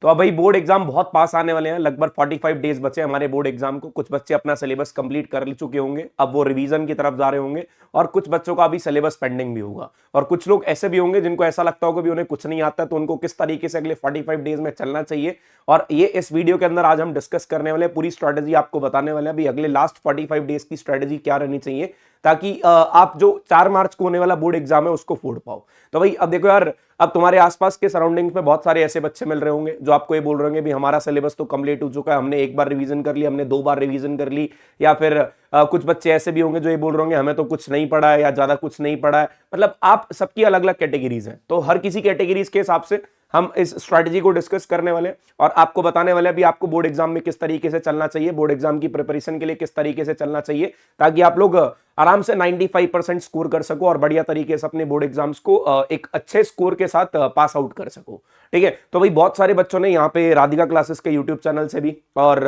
तो अब भाई बोर्ड एग्जाम बहुत पास आने वाले हैं, लगभग 45 डेज बचे हमारे बोर्ड एग्जाम को। कुछ बच्चे अपना सिलेबस कंप्लीट कर चुके होंगे, अब वो रिवीजन की तरफ जा रहे होंगे, और कुछ बच्चों का अभी सिलेबस पेंडिंग भी होगा। और कुछ लोग ऐसे भी होंगे जिनको ऐसा लगता होगा भी उन्हें कुछ नहीं आता, तो उनको किस तरीके से अगले 45 डेज में चलना चाहिए। और ये इस वीडियो के अंदर आज हम डिस्कस करने वाले, पूरी स्ट्रेटेजी आपको बताने वाले हैं, अभी अगले लास्ट 45 डेज की स्ट्रेटेजी क्या रहनी चाहिए, ताकि आप जो 4 मार्च को होने वाला बोर्ड एग्जाम है उसको फोड़ पाओ। तो भाई अब देखो यार, अब तुम्हारे आसपास के सराउंडिंग्स में बहुत सारे ऐसे बच्चे मिल रहे होंगे जो आपको ये बोल रहे होंगे भी हमारा सिलेबस तो कंप्लीट हो चुका है, हमने एक बार रिवीजन कर ली, हमने 2 बार रिवीजन कर ली। या फिर कुछ बच्चे ऐसे भी होंगे जो ये बोल रहे होंगे हमें तो कुछ नहीं पढ़ा है या ज्यादा कुछ नहीं पढ़ा है। मतलब आप सबकी अलग अलग कैटेगरीज हैं, तो हर किसी कैटेगरीज के हिसाब से हम इस स्ट्रैटेजी को डिस्कस करने वाले हैं और आपको बताने वाले हैं भी आपको बोर्ड एग्जाम में किस तरीके से चलना चाहिए, बोर्ड एग्जाम की प्रिपरेशन के लिए किस तरीके से चलना चाहिए, ताकि आप लोग आराम से 95% स्कोर कर सको और बढ़िया तरीके से अपने बोर्ड एग्जाम्स को एक अच्छे स्कोर के साथ पास आउट कर सको। ठीक है, तो भाई बहुत सारे बच्चों ने यहाँ पे राधिका क्लासेस के यूट्यूब चैनल से भी और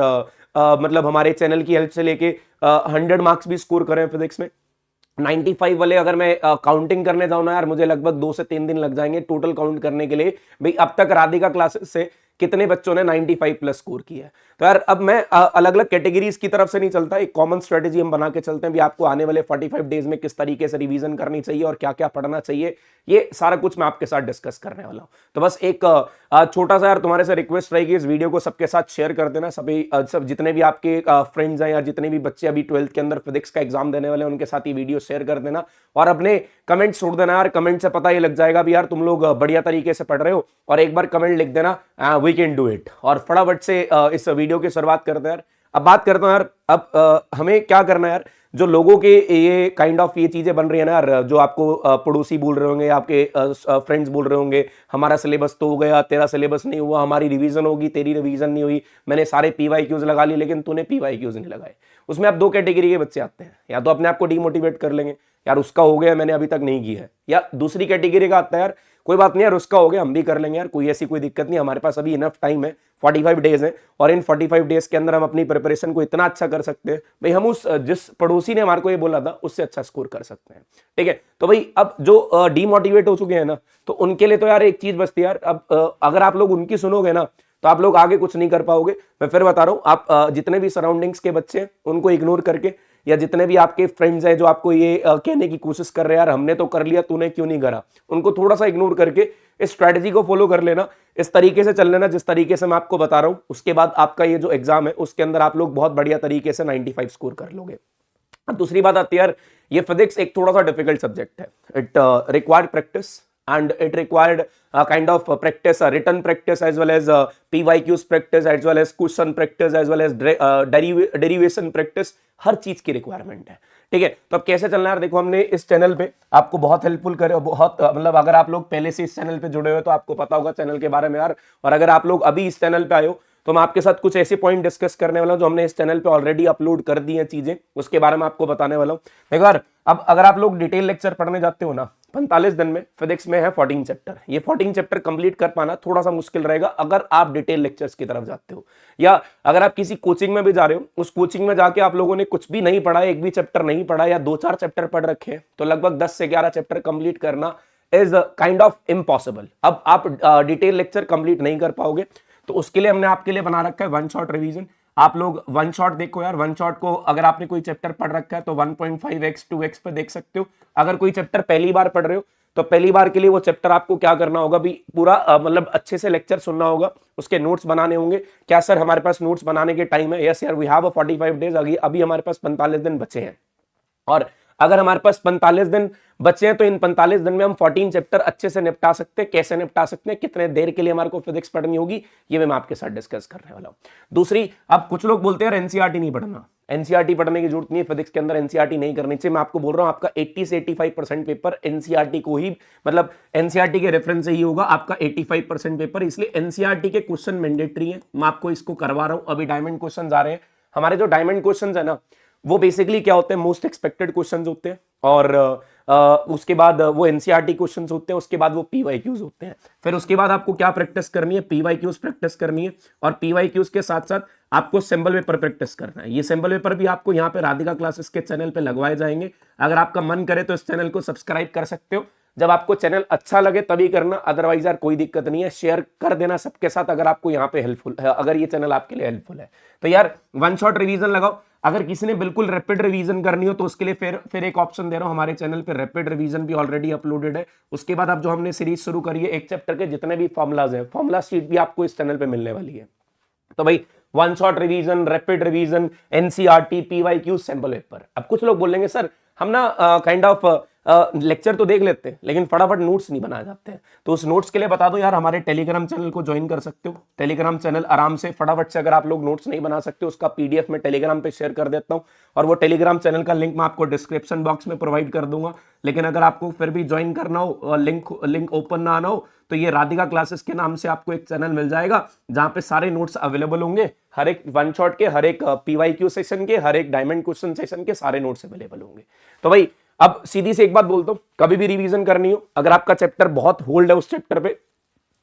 मतलब हमारे चैनल की हेल्प से लेके 100 मार्क्स भी स्कोर करे हैं फिजिक्स में। 95 वाले अगर मैं काउंटिंग करने जाऊं ना यार, मुझे लगभग 2 से 3 दिन लग जाएंगे टोटल काउंट करने के लिए भाई अब तक राधिका क्लासेस से कितने बच्चों ने 95 प्लस स्कोर किया है। तो यार अब मैं अलग अलग कैटेगरीज की तरफ से नहीं चलता, एक कॉमन स्ट्रेटेजी हम बना के चलते हैं भी आपको आने वाले 45 डेज में किस तरीके से रिवीजन करनी चाहिए और क्या क्या पढ़ना चाहिए, ये सारा कुछ मैं आपके साथ डिस्कस करने वाला हूं। तो बस एक छोटा सा यार तुम्हारे से रिक्वेस्ट रहेगी, इस वीडियो को सबके साथ शेयर कर देना, सभी सब जितने भी आपके फ्रेंड्स हैं या जितने भी बच्चे अभी 12th के अंदर फिजिक्स का एग्जाम देने वाले हैं उनके साथ ये वीडियो शेयर कर देना और अपने कमेंट छोड़ देना यार। कमेंट से पता ये लग जाएगा भी यार तुम लोग बढ़िया तरीके से पढ़ रहे हो, और एक बार कमेंट लिख देना वी कैन डू इट। और फटाफट से इस वीडियो की शुरुआत करते हैं यार। अब बात करता हूं यार, अब हमें क्या करना है यार, जो लोगों के ये काइंड ऑफ ये चीजें बन रही है ना यार, जो आपको पड़ोसी बोल रहे होंगे, आपके फ्रेंड्स बोल रहे होंगे हमारा सिलेबस तो हो गया, तेरा सिलेबस नहीं हुआ, हमारी रिवीजन होगी, तेरी रिवीजन नहीं हुई, मैंने सारे पीवाईक्यूज लगा लिए लेकिन तूने पीवाईक्यूज नहीं लगाए। उसमें आप 2 कैटेगरी के बच्चे आते हैं, या तो अपने आप को डिमोटिवेट कर लेंगे यार उसका हो गया मैंने अभी तक नहीं किया है, या दूसरी कैटेगरी का आता है यार कोई बात नहीं यार उसका हो गया हम भी कर लेंगे यार, कोई ऐसी कोई दिक्कत नहीं, हमारे पास अभी इनफ टाइम है, 45 डेज है और इन 45 डेज के अंदर हम अपनी प्रिपरेशन को इतना अच्छा कर सकते हैं भाई हम उस जिस पड़ोसी ने हमारे को ये बोला था उससे अच्छा स्कोर कर सकते हैं। ठीक है, तो भाई अब जो डीमोटिवेट हो चुके हैं ना, तो उनके लिए तो यार एक चीज बचती है यार, अब अगर आप लोग उनकी सुनोगे ना तो आप लोग आगे कुछ नहीं कर पाओगे। मैं फिर बता रहा हूं, आप जितने भी सराउंडिंग्स के बच्चे हैं उनको इग्नोर करके, या जितने भी आपके फ्रेंड्स हैं जो आपको ये कहने की कोशिश कर रहे हैं यार हमने तो कर लिया तूने क्यों नहीं करा, उनको थोड़ा सा इग्नोर करके इस स्ट्रेटजी को फॉलो कर लेना, इस तरीके से चल लेना जिस तरीके से मैं आपको बता रहा हूं। उसके बाद आपका ये जो एग्जाम है उसके अंदर आप लोग बहुत बढ़िया तरीके से 95 स्कोर कर लोगे। अब दूसरी बात आती है यार, ये फिजिक्स एक थोड़ा सा डिफिकल्ट सब्जेक्ट है, it required practice and it required kind of practice, written practice as well as PYQs practice as well as question practice as well as derivation practice, हर चीज की रिक्वायरमेंट है। ठीक है, तो अब कैसे चलना है यार, देखो हमने इस चैनल पे आपको बहुत हेल्पफुल करे, बहुत मतलब अगर आप लोग पहले से इस चैनल पे जुड़े हुए तो आपको पता होगा चैनल के बारे में यार, और अगर आप लोग अभी इस चैनल पे आए हो तो मैं आपके साथ कुछ ऐसे पॉइंट डिस्कस करने वाला हूं जो हमने इस चैनल पे ऑलरेडी अपलोड कर दी हैं चीजें, उसके बारे में आपको बताने वाला हूं। देखो यार, अब अगर आप लोग डिटेल लेक्चर पढ़ने जाते हो ना 45 दिन में, फिजिक्स में है 14 चैप्टर, ये 14 चैप्टर कंप्लीट कर पाना थोड़ा सा मुश्किल रहेगा अगर आप डिटेल लेक्चर्स की तरफ जाते हो, या अगर आप किसी कोचिंग में भी जा रहे हो, उस कोचिंग में जाके आप लोगों ने कुछ भी नहीं पढ़ा, एक भी चैप्टर नहीं पढ़ा या 2-4 चैप्टर पढ़ रखे हैं, तो लगभग 10 से 11 चैप्टर कंप्लीट करना इज काइंड ऑफ इम्पॉसिबल। अब आप डिटेल लेक्चर कंप्लीट नहीं कर पाओगे, तो उसके लिए हमने आपके लिए बना रखा है 1 शॉट रिवीजन। आप लोग 1 शॉट देखो यार, 1 शॉट को अगर आपने कोई चैप्टर पढ़ रखा है तो 1.5x 2x पे देख सकते हो। अगर कोई चैप्टर पहली बार पढ़ रहे हो तो पहली बार के लिए वो चैप्टर आपको क्या करना होगा भी पूरा मतलब अच्छे से लेक्चर सुनना होगा, उसके नोट्स बनाने होंगे। क्या सर हमारे पास नोट्स बनाने के टाइम है? यस यार, वी हैव अ 45 डेज, अभी हमारे पास 45 दिन बचे हैं, और अगर हमारे पास 45 दिन बचे हैं तो इन 45 दिन में हम 14 चैप्टर अच्छे से निपटा सकते हैं। कैसे निपटा सकते हैं, कितने देर के लिए हमारे को फिजिक्स पढ़नी होगी, ये मैं आपके साथ डिस्कस करने वाला हूं। दूसरी, अब कुछ लोग बोलते हैं एनसीईआरटी नहीं पढ़ना, एनसीईआरटी पढ़ने की जरूरत नहीं है, फिजिक्स के अंदर एनसीईआरटी नहीं करनी चाहिए। मैं आपको बोल रहा हूं आपका 80 से 85% पेपर एनसीईआरटी को ही, मतलब एनसीईआरटी के रेफरेंस से ही होगा आपका 85% पेपर, इसलिए एनसीईआरटी के क्वेश्चन मैंडेटरी है। मैं आपको इसको करवा रहा हूं। अभी डायमंड क्वेश्चन आ रहे हैं हमारे, जो डायमंड क्वेश्चन है ना वो बेसिकली क्या होते हैं, मोस्ट एक्सपेक्टेड क्वेश्चंस होते हैं, और उसके बाद वो एनसीईआरटी क्वेश्चंस होते हैं, उसके बाद वो पीवाईक्यूज होते हैं। फिर उसके बाद आपको क्या प्रैक्टिस करनी है, पीवाईक्यूज प्रैक्टिस करनी है, और पीवाईक्यूज के साथ साथ आपको सैंपल पेपर प्रैक्टिस करना है। ये सैंपल पेपर भी आपको यहाँ पे राधिका क्लासेस के चैनल पे लगवाए जाएंगे। अगर आपका मन करे तो इस चैनल को सब्सक्राइब कर सकते हो, जब आपको चैनल अच्छा लगे तभी करना, अदरवाइज यार कोई दिक्कत नहीं है, शेयर कर देना सबके साथ अगर आपको यहाँ पे हेल्पफुल है, अगर ये चैनल आपके लिए हेल्पफुल है। तो यार वन शॉट रिवीजन लगाओ। अगर किसी ने बिल्कुल रैपिड रिवीजन करनी हो तो उसके लिए फिर एक ऑप्शन दे रहा हूं, हमारे चैनल पे रैपिड रिवीजन भी ऑलरेडी अपलोडेड है। उसके बाद अब जो हमने सीरीज शुरू करी है, एक चैप्टर के जितने भी फॉर्मुलाज है, फॉर्मुला शीट भी आपको इस चैनल पे मिलने वाली है। तो भाई one shot revision, rapid revision, NCERT, PYQ, sample paper. अब कुछ लोग बोलेंगे सर हम ना काइंड ऑफ लेक्चर तो देख लेते हैं लेकिन फटाफट नोट्स नहीं बनाए जाते हैं। तो उस नोट्स के लिए बता दो यार, हमारे टेलीग्राम चैनल को ज्वाइन कर सकते हो। टेलीग्राम चैनल आराम से फटाफट से, अगर आप लोग नोट्स नहीं बना सकते उसका पीडीएफ में टेलीग्राम पे शेयर कर देता हूं, और वो टेलीग्राम चैनल का लिंक मैं आपको डिस्क्रिप्शन बॉक्स में प्रोवाइड कर दूंगा। लेकिन अगर आपको फिर भी ज्वाइन करना हो, लिंक ओपन ना आना हो, तो ये राधिका क्लासेस के नाम से आपको एक चैनल मिल जाएगा जहां पे सारे नोट्स अवेलेबल होंगे। हर एक वन शॉट के, हर एक पीवाईक्यू सेशन के, हर एक डायमंड क्वेश्चन सेशन के सारे नोट्स अवेलेबल होंगे। तो भाई अब सीधी से एक बात बोलता हूं, कभी भी रिवीजन करनी हो, अगर आपका चैप्टर बहुत होल्ड है उस चैप्टर पे,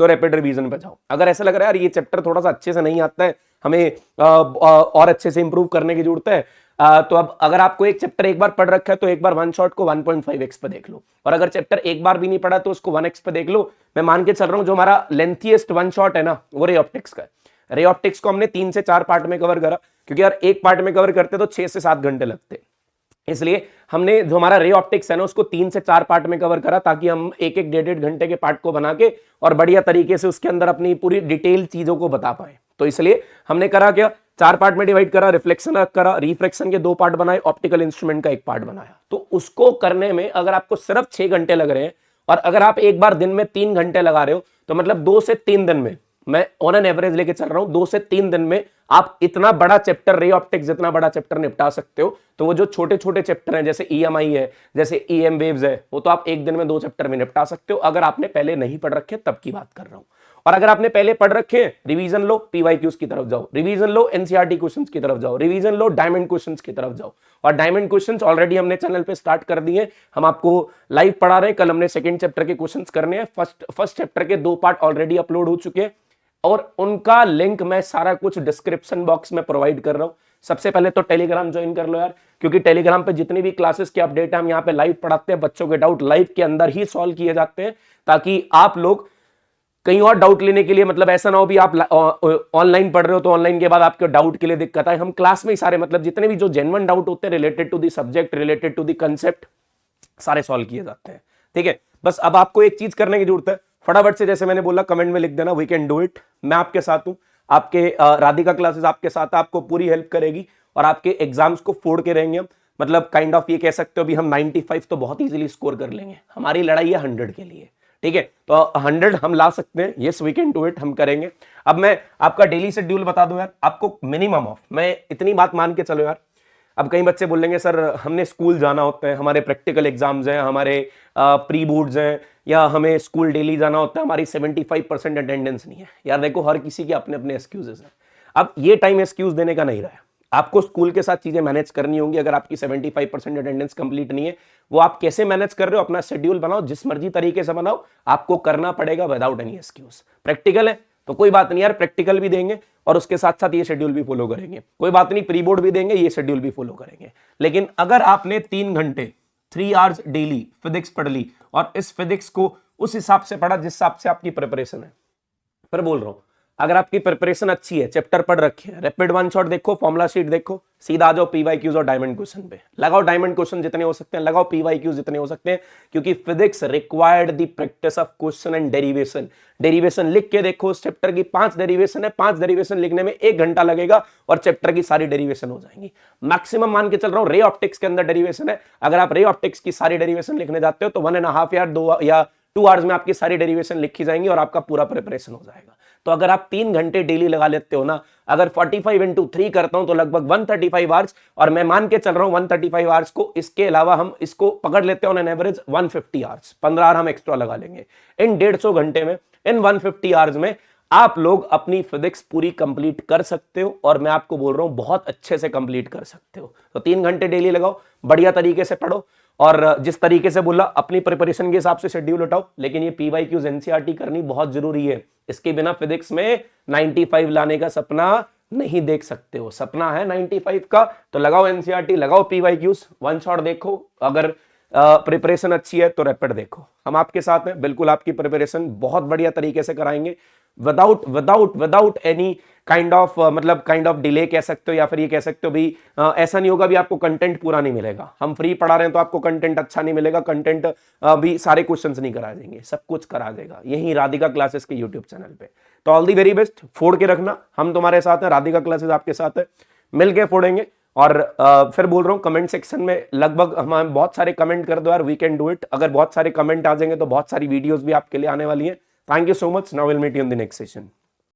तो रैपिड रिवीजन पे जाओ। अगर ऐसा लग रहा है यार ये चैप्टर थोड़ा सा अच्छे से नहीं आता है, हमें और अच्छे से इंप्रूव करने की जरूरत है, तो अब अगर आपको एक चैप्टर एक बार पढ़ रखा है तो एक बार वन शॉट को 1.5x पे देख लो, और अगर चैप्टर एक बार भी नहीं पढ़ा तो उसको 1x पे देख लो। मैं मान के चल रहा हूं जो हमारा लेंथीएस्ट वन शॉट है ना, वो रे ऑप्टिक्स का है। रे ऑप्टिक्स को हमने 3 से 4 पार्ट में कवर करा, क्योंकि यार एक पार्ट में कवर करते तो 6 से 7 घंटे लगते, इसलिए हमने जो हमारा रे ऑप्टिक्स है ना उसको 3 से 4 पार्ट में कवर करा, ताकि हम एक एक 1.5 घंटे के पार्ट को बना के और बढ़िया तरीके से उसके अंदर अपनी पूरी डिटेल चीजों को बता पाए। तो इसलिए हमने करा क्या, 4 पार्ट में डिवाइड करा, रिफ्लेक्शन करा, रिफ्रैक्शन के 2 पार्ट बनाए, ऑप्टिकल इंस्ट्रूमेंट का 1 पार्ट बनाया। तो उसको करने में अगर आपको सिर्फ 6 घंटे लग रहे हैं, और अगर आप एक बार दिन में 3 घंटे लगा रहे हो, तो मतलब 2 से 3 दिन में, मैं ऑन एन एवरेज लेके चल रहा हूं, 2 से 3 दिन में आप इतना बड़ा चैप्टर, रे ऑप्टिक्स जितना बड़ा चैप्टर निपटा सकते हो। तो वो जो छोटे छोटे चैप्टर हैं, जैसे ईएमआई है, जैसे ईएम वेव्स है, वो तो आप एक दिन में 2 चैप्टर में निपटा सकते हो, अगर आपने पहले नहीं पढ़ रखे तब की बात कर रहा हूं। और अगर आपने पहले पढ़ रखे, रिवीजन लो, पीवाईक्यूज की तरफ जाओ, रिवीजन लो, एनसीईआरटी क्वेश्चंस की तरफ जाओ, रिवीजन लो, डायमंड क्वेश्चंस की तरफ जाओ। और डायमंड क्वेश्चंस ऑलरेडी हमने चैनल पे स्टार्ट कर दिए, हम आपको लाइव पढ़ा रहे हैं। कल हमने सेकंड चैप्टर के क्वेश्चंस करने हैं, फर्स्ट चैप्टर के 2 पार्ट ऑलरेडी अपलोड हो चुके हैं, और उनका लिंक मैं सारा कुछ डिस्क्रिप्शन बॉक्स में प्रोवाइड कर रहा हूं। सबसे पहले तो टेलीग्राम ज्वाइन कर लो यार, क्योंकि टेलीग्राम पे जितनी भी क्लासेस के अपडेट है हम यहाँ पे लाइव पढ़ाते हैं, बच्चों के डाउट लाइव के अंदर ही सॉल्व किए जाते हैं, ताकि आप लोग कहीं और डाउट लेने के लिए, मतलब ऐसा ना हो भी आप ऑनलाइन पढ़ रहे हो तो ऑनलाइन के बाद आपके डाउट के लिए दिक्कत आए। हम क्लास में ही सारे, मतलब जितने भी जो जेन्युइन डाउट होते हैं related to the subject, related to the concept, सारे सॉल्व किए जाते हैं। ठीक है, बस अब आपको एक चीज करने की जरूरत है, फटाफट से जैसे मैंने बोला कमेंट में लिख देना, वी कैन डू इट। मैं आपके साथ हूं, आपके राधिका क्लासेस आपके साथ है, आपको पूरी हेल्प करेगी, और आपके एग्जाम्स को फोड़ के रहेंगे हम। मतलब काइंड ऑफ ये कह सकते हो भी हम 95 तो बहुत इजीली स्कोर कर लेंगे। हमारी लड़ाई है 100 के लिए, ठीक है, तो 100 हम ला सकते हैं। Yes we can do it, हम करेंगे। अब मैं आपका डेली शेड्यूल बता दूं यार, आपको मिनिमम ऑफ, मैं इतनी बात मान के चलो यार, अब कई बच्चे बोलेंगे सर हमने स्कूल जाना होता है, हमारे प्रैक्टिकल एग्जाम्स हैं, हमारे प्री बोर्ड्स हैं, या हमें स्कूल डेली जाना होता है, हमारी 75% अटेंडेंस नहीं है। यार देखो, हर किसी के अपने अपने एक्सक्यूजेस हैं। अब ये टाइम एक्सक्यूज देने का नहीं रहा है, आपको स्कूल के साथ चीजें मैनेज करनी होंगी। अगर आपकी 75% अटेंडेंस कंप्लीट नहीं है, वो आप कैसे मैनेज कर रहे हो, अपना शेड्यूल बनाओ, जिस मर्जी तरीके से बनाओ, आपको करना पड़ेगा विदाउट एनी एक्सक्यूज। प्रैक्टिकल है तो कोई बात नहीं यार, प्रैक्टिकल भी देंगे और उसके साथ साथ ये शेड्यूल भी फॉलो करेंगे, कोई बात नहीं, प्री बोर्ड भी देंगे, ये शेड्यूल भी फॉलो करेंगे। लेकिन अगर आपने 3 घंटे 3 आवर्स डेली फिजिक्स पढ़ ली, और इस फिजिक्स को उस हिसाब से पढ़ा जिस हिसाब से आपकी प्रिपरेशन है, फिर बोल रहा हूं, अगर आपकी प्रिपरेशन अच्छी है, चैप्टर पढ़ रखे हैं, रैपिड वन शॉट देखो, फॉर्मुला शीट देखो, सीधा आ जाओ पीवाईक्यूज और डायमंड क्वेश्चन पे, लगाओ डायमंड क्वेश्चन जितने हो सकते हैं, लगाओ पीवाईक्यूज जितने हो सकते हैं, क्योंकि physics required the practice of question and derivation. Derivation लिख के देखो, उस चैप्टर की 5 डेरिवेशन है, 5 डेरिवेशन लिखने में 1 घंटा लगेगा और चैप्टर की सारी डेरिवेशन हो जाएंगी। मैक्सिमम मान के चल रहा हूं, रे ऑप्टिक्स के अंदर डेरिवेशन है, अगर आप रे ऑप्टिक्स की सारी डेरिवेशन लिखने जाते हो तो 1.5 या 2 आवर्स में आपकी सारी डेरिवेशन लिखी जाएंगी और आपका पूरा प्रिपरेशन हो जाएगा। तो अगर आप 3 घंटे डेली लगा लेते हो ना, अगर 45 × 3 करता हूं तो लगभग 135 आवर्स, और मैं मान के चल रहा हूं 135 आवर्स को, इसके अलावा हम इसको पकड़ लेते हैं on an average 150 hours, 15 hour हम एक्स्ट्रा लगा लेंगे। इन 150 घंटे में, इन 150 आवर्स में आप लोग अपनी फिजिक्स पूरी कंप्लीट कर सकते हो, और मैं आपको बोल रहा हूं बहुत अच्छे से कंप्लीट कर सकते हो। तो 3 घंटे डेली लगाओ, बढ़िया तरीके से पढ़ो, और जिस तरीके से बोला अपनी प्रिपरेशन के हिसाब से शेड्यूल उठाओ। लेकिन ये पीवाईक्यूज एनसीईआरटी करनी बहुत जरूरी है, इसके बिना फिजिक्स में 95 लाने का सपना नहीं देख सकते हो। सपना है 95 का, तो लगाओ एनसीईआरटी, लगाओ पीवाईक्यूज, वन शॉट देखो। अगर प्रिपरेशन अच्छी है तो रैपिड देखो, हम आपके साथ हैं, बिल्कुल आपकी प्रिपरेशन बहुत बढ़िया तरीके से कराएंगे without any kind of delay कह सकते हो, या फिर ये कह सकते हो भी ऐसा नहीं होगा भी आपको कंटेंट पूरा नहीं मिलेगा। हम फ्री पढ़ा रहे हैं तो आपको कंटेंट अच्छा नहीं मिलेगा, कंटेंट भी सारे क्वेश्चंस नहीं करा देंगे, सब कुछ करा देगा यही राधिका क्लासेस के यूट्यूब चैनल पे। तो ऑल दी वेरी बेस्ट, फोड़ के रखना, हम तुम्हारे साथ हैं, राधिका क्लासेस आपके साथ है, मिल के फोड़ेंगे। और फिर बोल रहा हूं कमेंट सेक्शन में लगभग हमें बहुत सारे कमेंट कर दो यार, वी कैन डू इट। अगर बहुत सारे कमेंट आ जाएंगे तो बहुत सारी वीडियोस भी आपके लिए आने वाली है। Thank you so much, now will meet you in the next session.